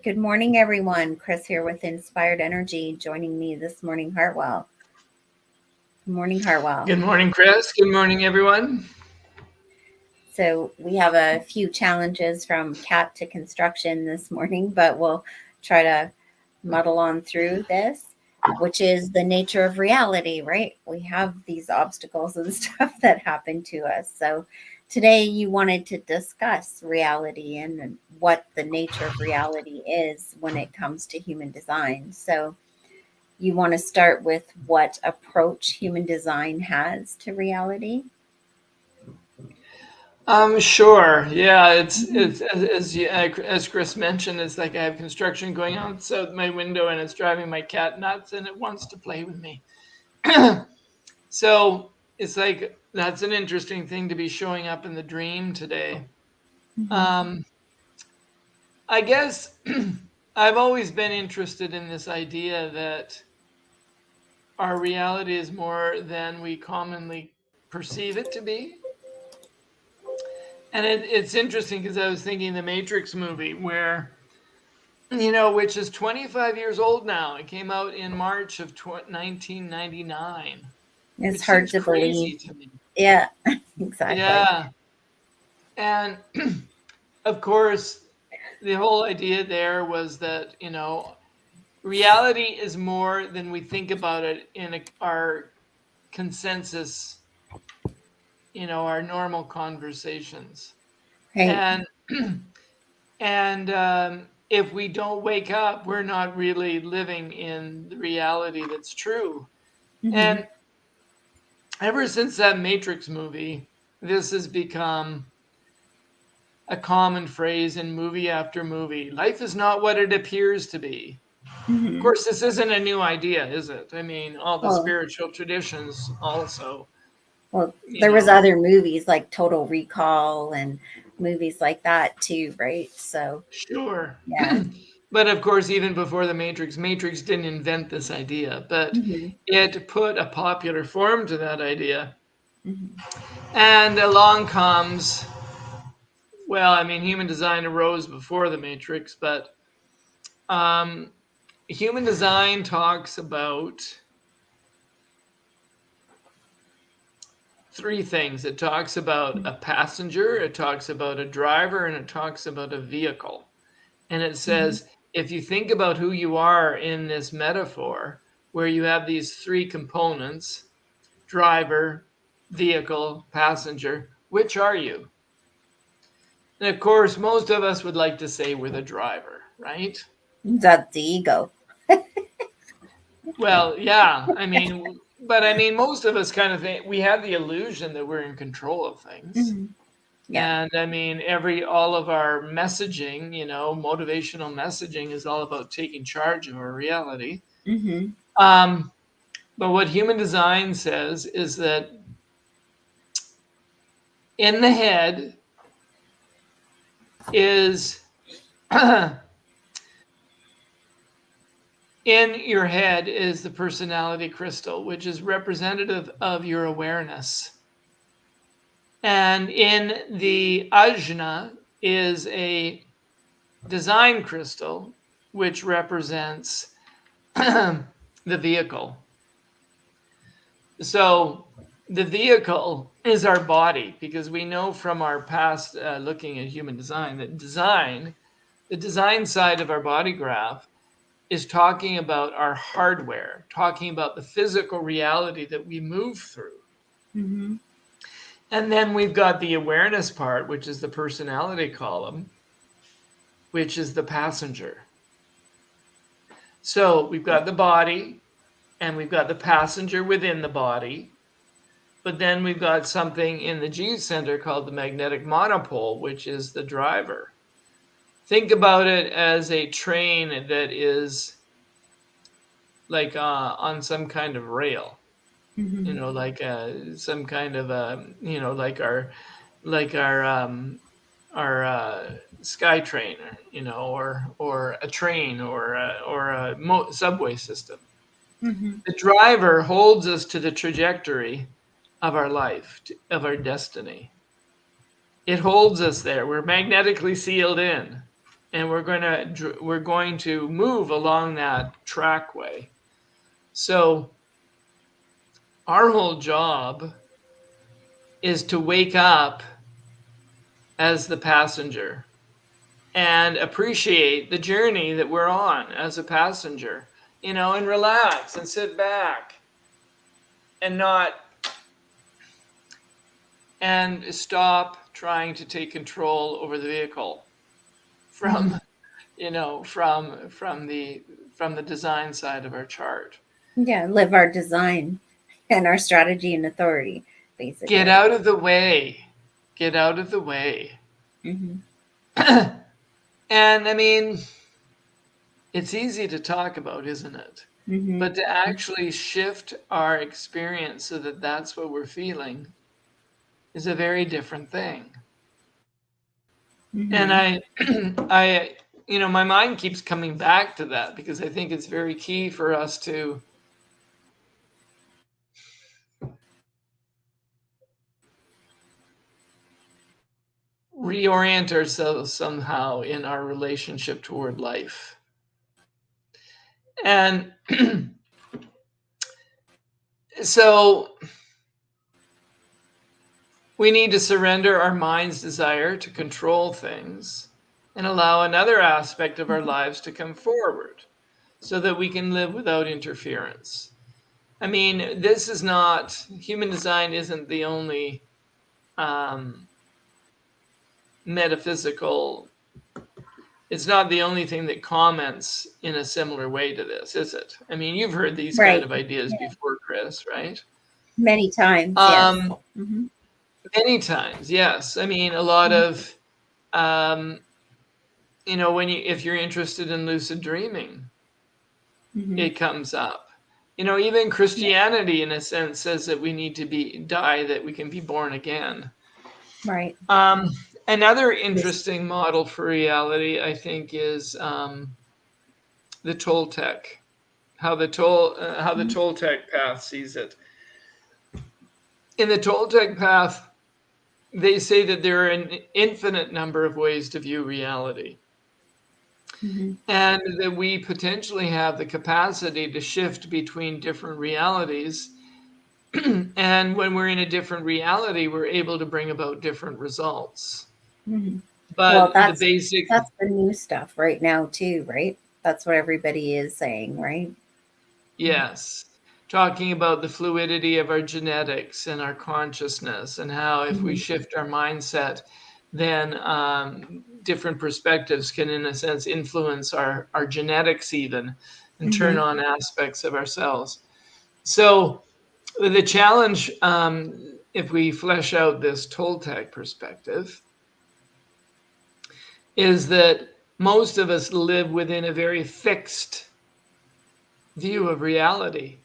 Good morning, everyone. Kris here with Inspired Energy. Joining me this morning, Hartwell. Good morning, Hartwell. Good morning, Kris. Good morning, everyone. So, we have a few challenges from cat to construction this morning, but we'll try to muddle on through this, which is the nature of reality, right? We have these obstacles and stuff that happen to us. So, today you wanted to discuss reality and what the nature of reality is when it comes to human design. So, you want to start with what approach human design has to reality? Sure. Yeah, it's Mhm. it's as Kris mentioned, it's like I have construction going on outside my window, and it's driving my cat nuts, and it wants to play with me. So it's like that's an interesting thing to be showing up in the dream today. Mhm. Um, I guess I've always been interested in this idea that our reality is more than we commonly perceive it to be. And it's interesting because I was thinking the Matrix movie, where, which is 25 years old now. It came out in March of 1999, It's which hard seems to believe. crazy to me. Yeah, exactly. Yeah. And of course, the whole idea there was that, reality is more than we think about it in our consensus, our normal conversations. Right. And And if we don't wake up, we're not really living in the reality that's true. Hmm. And ever since that Matrix movie, this has become a common phrase in movie after movie. Life is not what it appears to be. Of Hmm. course, this isn't a new idea, is it? I mean, all the Well, spiritual traditions also, well, you there was know, other movies like Total Recall and movies like that too, right? So, sure. yeah. But of course, even before the Matrix didn't invent this idea, but Hmm. it put a popular form to that idea. Hmm. And along comes, well, I mean, human design arose before the Matrix, but um, human design talks about three things. It talks about a passenger, it talks about a driver, and it talks about a vehicle. And it Hmm. says, if you think about who you are in this metaphor, where you have these three components, driver, vehicle, passenger, which are you? And of course, most of us would like to say we're the driver, right? That's the ego. Well, yeah. But most of us kind of think we have the illusion that we're in control of things. Hmm. Yeah. And all of our messaging, motivational messaging is all about taking charge of our reality. Hmm. Um, but what human design says is that in the head is in your head is the personality crystal, which is representative of your awareness. And in the ajna is a design crystal, which represents the vehicle. So the vehicle is our body, because we know from our past looking at human design that the design side of our body graph, is talking about our hardware, talking about the physical reality that we move through. Hmm. And then we've got the awareness part, which is the personality column, which is the passenger. So we've got the body and we've got the passenger within the body. But then we've got something in the G center called the magnetic monopole, which is the driver. Think about it as a train that is like on some kind of rail, Hmm. like some kind of like our sky train, or a train, or a subway system. Hmm. The driver holds us to the trajectory of our life, of our destiny. It holds us there. We're magnetically sealed in. and we're going to move along that trackway. So our whole job is to wake up as the passenger and appreciate the journey that we're on as a passenger, and relax and sit back and stop trying to take control over the vehicle from from the design side of our chart. Yeah, live our design and our strategy and authority, basically. Get out of the way. Get out of the way. Mm-hmm. And I mean, it's easy to talk about, isn't it? Mm-hmm. But to actually shift our experience so that that's what we're feeling is a very different thing. Mm-hmm. And my mind keeps coming back to that because I think it's very key for us to reorient ourselves somehow in our relationship toward life. And so we need to surrender our mind's desire to control things and allow another aspect of our lives to come forward so that we can live without interference. I mean, human design isn't the only metaphysical, it's not the only thing that comments in a similar way to this, is it? I mean, you've heard these kind of ideas before, Kris, right? Many times, yes. Mm-hmm. Many times, yes. I mean, a lot of, if you're interested in lucid dreaming, it comes up. Even Christianity, in a sense, says that we need to die, that we can be born again. Right. Another interesting model for reality, I think, is the Toltec. How the Toltec path sees it. In the Toltec path, they say that there are an infinite number of ways to view reality. Mm-hmm. And that we potentially have the capacity to shift between different realities. And when we're in a different reality, we're able to bring about different results. Mm-hmm. But that's the new stuff right now too, right? That's what everybody is saying, right? Yes. Talking about the fluidity of our genetics and our consciousness, and how if we shift our mindset, then different perspectives can, in a sense, influence our genetics even, and turn on aspects of ourselves. So the challenge, if we flesh out this Toltec perspective, is that most of us live within a very fixed view of reality.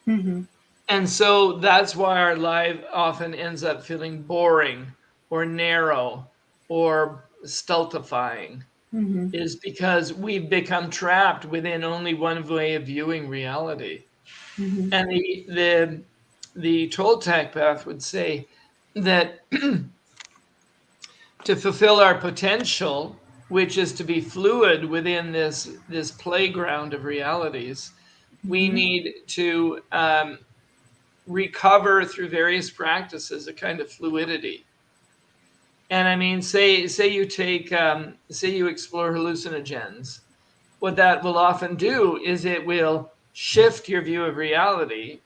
Mm-hmm. And so that's why our life often ends up feeling boring or narrow or stultifying, is because we've become trapped within only one way of viewing reality. And the Toltec path would say that to fulfill our potential, which is to be fluid within this playground of realities, we need to recover through various practices a kind of fluidity. And I mean, say you explore hallucinogens. What that will often do is it will shift your view of reality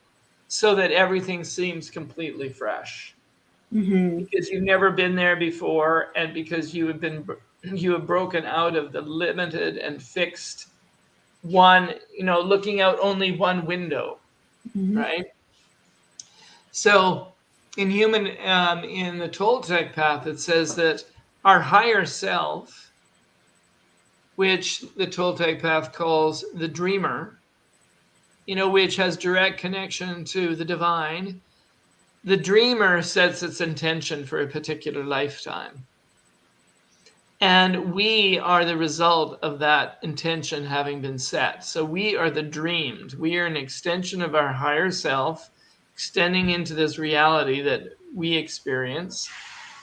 so that everything seems completely fresh. Because you've never been there before, and because you have broken out of the limited and fixed one, looking out only one window, right? So in the Toltec path, it says that our higher self, which the Toltec path calls the dreamer, which has direct connection to the divine, the dreamer sets its intention for a particular lifetime. And we are the result of that intention having been set. So we are the dreamed. We are an extension of our higher self, extending into this reality that we experience.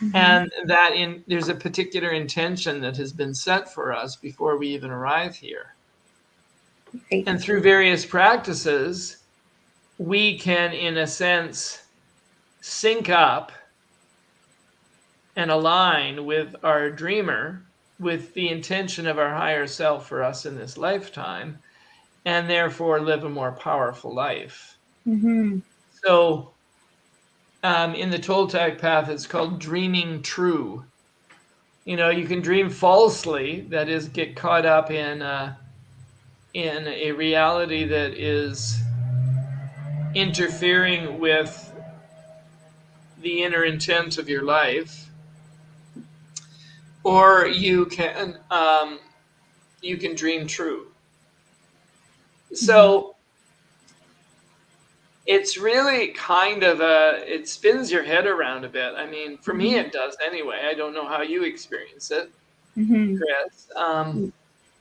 Mm-hmm. and that there's a particular intention that has been set for us before we even arrive here. Right. And through various practices, we can, in a sense, sync up and align with our dreamer, with the intention of our higher self for us in this lifetime, and therefore live a more powerful life. Mm-hmm. So, in the Toltec path, it's called dreaming true. You can dream falsely, that is, get caught up in a reality that is interfering with the inner intent of your life, or you can dream true. Mm-hmm. So it's really kind of it spins your head around a bit. I mean, for me, Mm-hmm. it does anyway. I don't know how you experience it, Mm-hmm. Kris.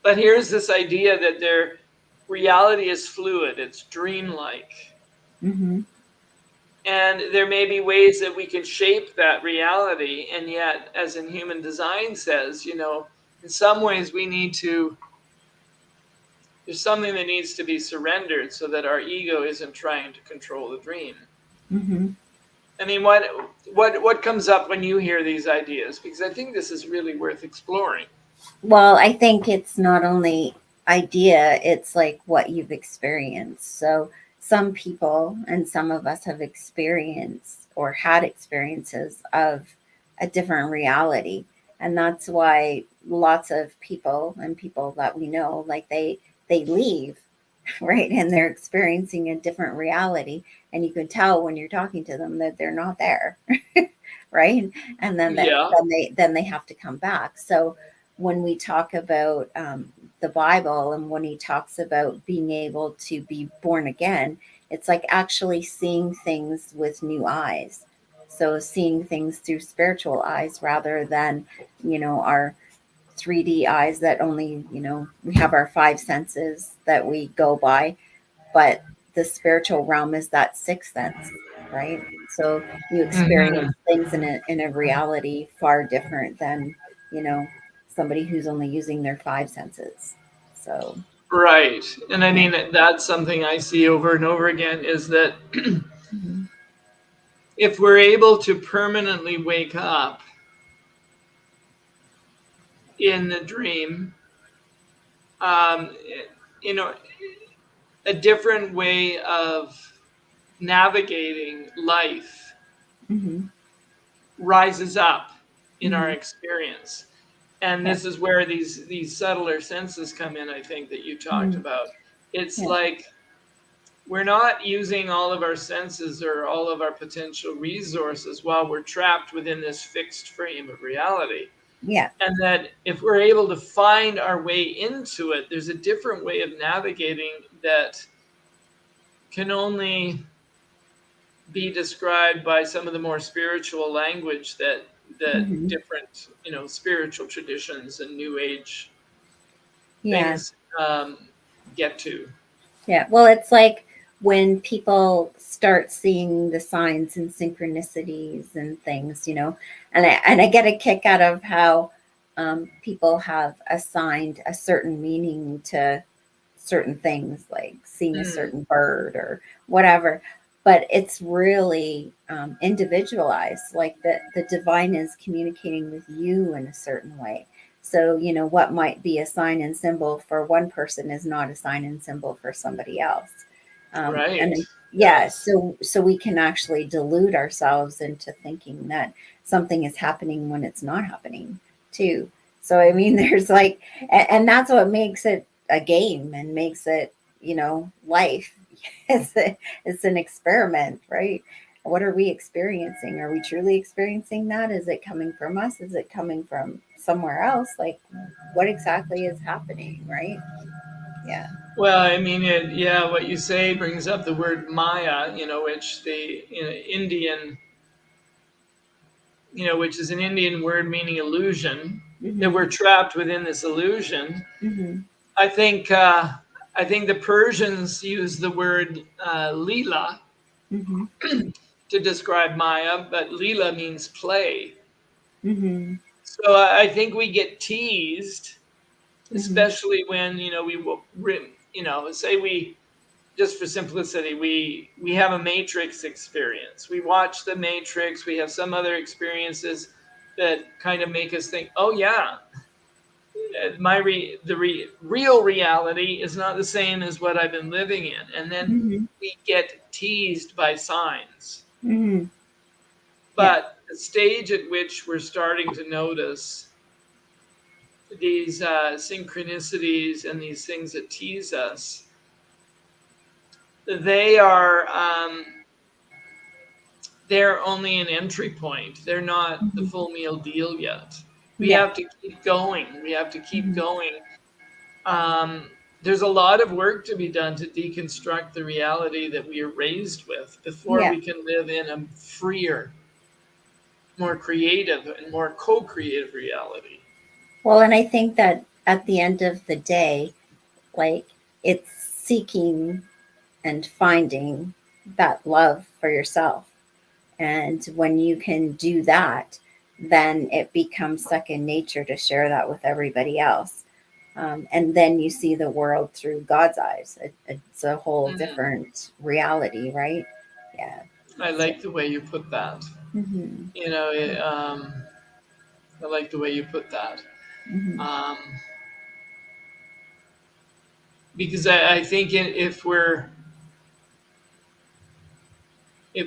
But here's this idea that their reality is fluid, it's dreamlike. Mm-hmm. And there may be ways that we can shape that reality. And yet, as in human design says, in some ways there's something that needs to be surrendered so that our ego isn't trying to control the dream. Mm-hmm. I mean, what comes up when you hear these ideas? Because I think this is really worth exploring. Well, I think it's not only idea, it's like what you've experienced. So some people and some of us have experienced or had experiences of a different reality. And that's why lots of people and people that we know, like they leave, right? And they're experiencing a different reality. And you can tell when you're talking to them that they're not there. Right? And then that Yeah, then they have to come back. So when we talk about the Bible and when he talks about being able to be born again, it's like actually seeing things with new eyes. So seeing things through spiritual eyes rather than, our 3D eyes that only, we have our five senses that we go by, but the spiritual realm is that sixth sense, right? So you hmm, experience things in a reality far different than, somebody who's only using their five senses. So right. And I yeah. mean, that's something I see over and over again is that Hmm. if we're able to permanently wake up in the dream, um, you know, a different way of navigating life Hmm. rises up in our Hmm. experience. And Yeah. this is where these subtler senses come in, I think, that you talked Hmm. about. It's Yeah. like we're not using all of our senses or all of our potential resources while we're trapped within this fixed frame of reality. Yeah. And that if we're able to find our way into it, there's a different way of navigating that can only be described by some of the more spiritual language that Hmm. different spiritual traditions and new age Yeah. things get to. Yeah. Well, it's like when people start seeing the signs and synchronicities and things, and I get a kick out of how people have assigned a certain meaning to certain things, like seeing a Mm, certain bird or whatever. But it's really individualized. Like the divine is communicating with you in a certain way. So, what might be a sign and symbol for one person is not a sign and symbol for somebody else. right. And yeah, Yes. so we can actually delude ourselves into thinking that something is happening when it's not happening too. So I mean, there's like, and that's what makes it a game and makes it, life. It's an experiment, right? What are we experiencing? Are we truly experiencing that? Is it coming from us? Is it coming from somewhere else? Like, what exactly is happening, right? Yeah. Well, I mean, yeah, what you say brings up the word Maya, which the Indian, which is an Indian word meaning illusion, that Mm-hmm. we're trapped within this illusion. Mm-hmm. I think uh, I think the Persians use the word lila Mm-hmm. to describe Maya, but lila means play. Mm-hmm. So I think we get teased, Mm-hmm. especially when say we, just for simplicity, we have a Matrix experience. We watch the Matrix. We have some other experiences that kind of make us think, oh yeah, real reality is not the same as what I've been living in, and then Mm-hmm. we get teased by signs. Mm-hmm. Yeah. But the stage at which we're starting to notice these synchronicities and these things that tease us, they are they're only an entry point. They're not the Mm-hmm. full meal deal yet. We Yeah. have to keep going. We have to keep Mm-hmm. going. Um, there's a lot of work to be done to deconstruct the reality that we are raised with before Yeah. we can live in a freer, more creative, and more co-creative reality. Well, and I think that at the end of the day, like, it's seeking and finding that love for yourself. And when you can do that, then it becomes second nature to share that with everybody else. And then you see the world through God's eyes. It's a whole Mm, different reality, right? Yeah. I So, like the way you put that. mm-hmm. You know, I like the way you put that. Mm-hmm. Um, because I think if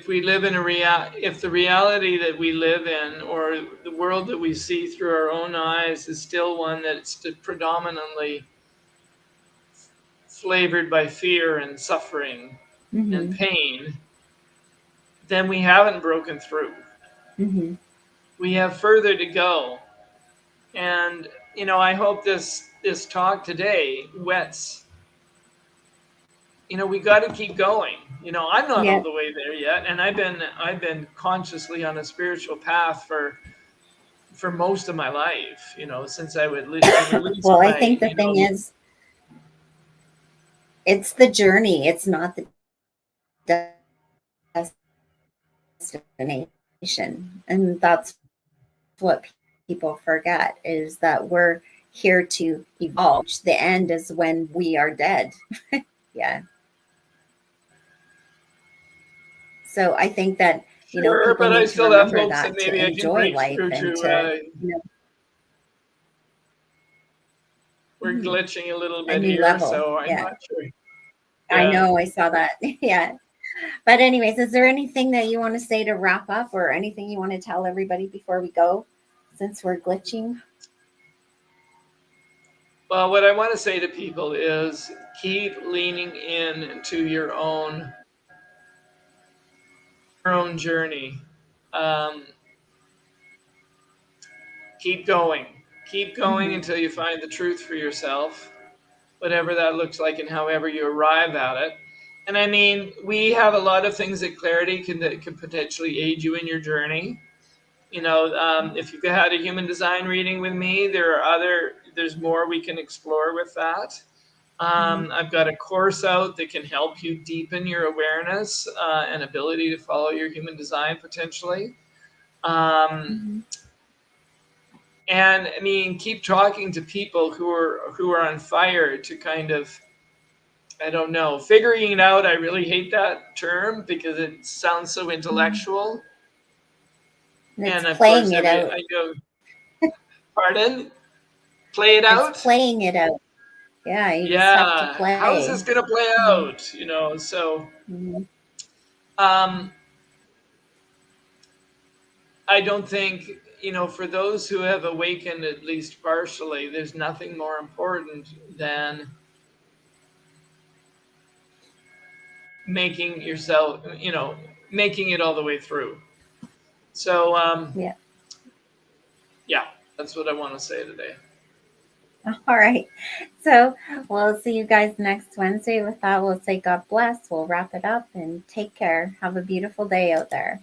we live in if the reality that we live in, or the world that we see through our own eyes, is still one that's predominantly flavored by fear and suffering and Mm-hmm. pain, then we haven't broken through. Mm-hmm. We have further to go. And I hope this talk today whets. We got to keep going. I'm not all Yeah. the way there yet, and I've been consciously on a spiritual path for most of my life. Since I released Well, I my think the thing is, it's the journey. It's not the destination. And that's what people forget, is that we're here to evolve. The end is when we are dead. Yeah. So I think that, sure, people but I need to still have remember hopes that that, to maybe I can enjoy break life through and to. to, We're glitching a little a bit new here, level. so I'm Yeah. not sure. I Yeah. know, I saw that. Yeah. But anyways, is there anything that you want to say to wrap up, or anything you want to tell everybody before we go, since we're glitching? Well, what I want to say to people is keep leaning in to your own journey. Um, keep going. Keep going Mm-hmm. until you find the truth for yourself, whatever that looks like and however you arrive at it. And I mean, we have a lot of things at Clarity that can potentially aid you in your journey. If you've had a human design reading with me, there's more we can explore with that. Mm-hmm. I've got a course out that can help you deepen your awareness and ability to follow your human design potentially. Um, Mm-hmm. and I mean, keep talking to people who are on fire to kind of, I don't know, figuring it out. I really hate that term because it sounds so Mm-hmm. intellectual. And it's And of playing course, it out. I go, pardon, play it It's out. playing it out. Yeah, you just have to Yeah, how is this play. going to play Mm-hmm. out? So Mm-hmm. um, I don't think, for those who have awakened at least partially, there's nothing more important than making yourself, making it all the way through. So, Yeah. yeah, that's what I want to say today. All right. So we'll see you guys next Wednesday. With that, we'll say God bless. We'll wrap it up and take care. Have a beautiful day out there.